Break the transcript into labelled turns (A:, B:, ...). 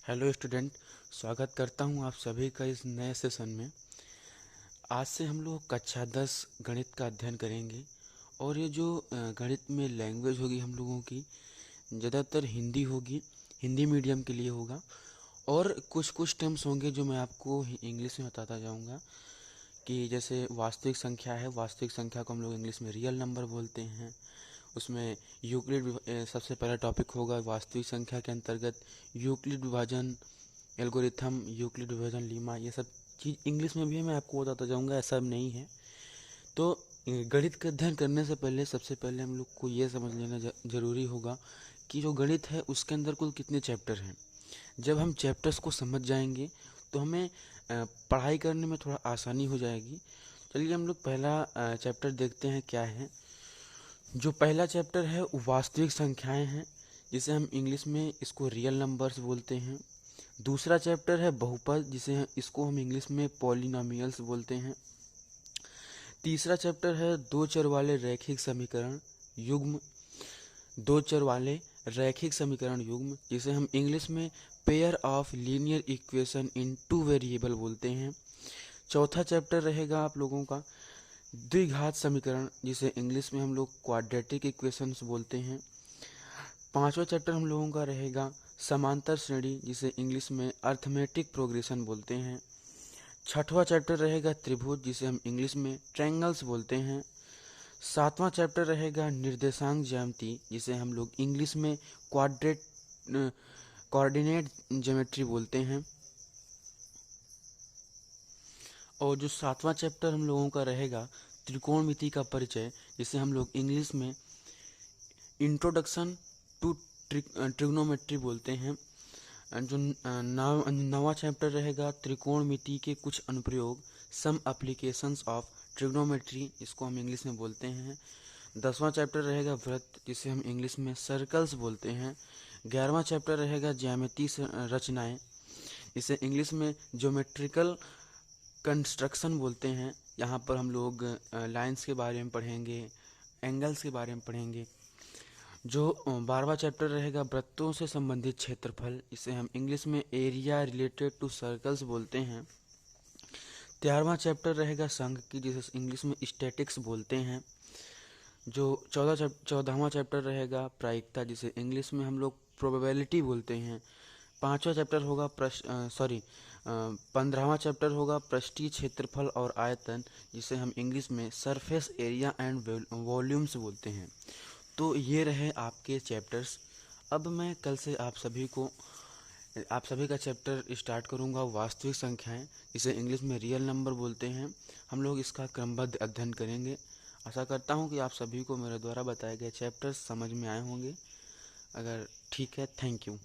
A: Hello student. स्वागत करता हूं आप सभी का इस नए सेशन में। आज से हम लोग कक्षा 10 गणित का अध्ययन करेंगे। और ये जो गणित में लैंग्वेज होगी हम लोगों की ज़्यादातर हिंदी होगी, हिंदी मीडियम के लिए होगा। और कुछ कुछ टर्म्स होंगे जो मैं आपको इंग्लिश में बताता जाऊंगा। कि जैसे वास्तविक संख्या है, वास्तविक संख्या को हम लोग इंग्लिश में रियल नंबर बोलते हैं। उसमें सबसे पहला टॉपिक होगा वास्तविक संख्या के अंतर्गत यूक्लिड विभाजन एल्गोरिथम, यूक्लिड विभाजन लीमा, ये सब चीज़ इंग्लिश में भी है, मैं आपको बताता जाऊंगा, ऐसा नहीं है। तो गणित का अध्ययन करने से पहले सबसे पहले हम लोग को ये समझ लेना जरूरी होगा कि जो गणित है उसके अंदर कुल कितने चैप्टर हैं। जब हम चैप्टर्स को समझ जाएंगे तो हमें पढ़ाई करने में थोड़ा आसानी हो जाएगी। चलिए हम लोग पहला चैप्टर देखते हैं क्या है। जो पहला चैप्टर है वो वास्तविक संख्याएं हैं, जिसे हम इंग्लिश में इसको रियल नंबर्स बोलते हैं। दूसरा चैप्टर है बहुपद, इसको हम इंग्लिश में पॉलिनोमियल्स बोलते हैं। तीसरा चैप्टर है दो चर वाले रैखिक समीकरण युग्म, दो चर वाले रैखिक समीकरण युग्म, जिसे हम इंग्लिश में pair of linear equation in two variable बोलते हैं। चौथा चैप्टर रहेगा आप लोगों का द्विघात समीकरण, जिसे इंग्लिश में हम लोग क्वाड्रेटिक इक्वेशंस बोलते हैं। पांचवा चैप्टर हम लोगों का रहेगा समांतर श्रेणी, जिसे इंग्लिश में अर्थमेटिक प्रोग्रेशन बोलते हैं। छठवां चैप्टर रहेगा त्रिभुज, जिसे हम इंग्लिश में ट्रायंगल्स बोलते हैं। सातवां चैप्टर रहेगा निर्देशांक ज्यामिति, जिसे हम लोग इंग्लिश में क्वाड्रेट कोऑर्डिनेट ज्योमेट्री बोलते हैं। और जो सातवां चैप्टर हम लोगों का रहेगा त्रिकोणमिति का परिचय, जिसे हम लोग इंग्लिश में इंट्रोडक्शन टू ट्रिग्नोमेट्री बोलते हैं। जो नवा चैप्टर रहेगा त्रिकोणमिति के कुछ अनुप्रयोग, सम एप्लीकेशंस ऑफ ट्रिग्नोमेट्री, इसको हम इंग्लिश में बोलते हैं। 10वां चैप्टर रहेगा वृत्त, जिसे हम इंग्लिश में सर्कल्स बोलते हैं। 11वां चैप्टर रहेगा ज्यामिति रचनाएं, इसे इंग्लिश में ज्योमेट्रिकल कंस्ट्रक्शन बोलते हैं। यहाँ पर हम लोग लाइंस के बारे में पढ़ेंगे, एंगल्स के बारे में पढ़ेंगे। जो 12वां चैप्टर रहेगा वृत्तों से संबंधित क्षेत्रफल, इसे हम इंग्लिश में एरिया रिलेटेड टू सर्कल्स बोलते हैं। 13वां चैप्टर रहेगा सांख्यिकी, जिसे इंग्लिश में स्टैटिक्स बोलते हैं। जो 14वां चैप्टर रहेगा प्रायिकता, जिसे इंग्लिश में हम लोग प्रोबेबिलिटी बोलते हैं। 15वां चैप्टर होगा पृष्ठीय क्षेत्रफल और आयतन, जिसे हम इंग्लिश में सरफेस एरिया एंड वॉल्यूम्स बोलते हैं। तो ये रहे आपके चैप्टर्स। अब मैं कल से आप सभी का चैप्टर स्टार्ट करूंगा वास्तविक संख्याएं, जिसे इंग्लिश में रियल नंबर बोलते हैं। हम लोग इसका क्रमबद्ध अध्ययन करेंगे। आशा करता हूं कि आप सभी को मेरे द्वारा बताए गए चैप्टर्स समझ में आए होंगे। अगर ठीक है, थैंक यू।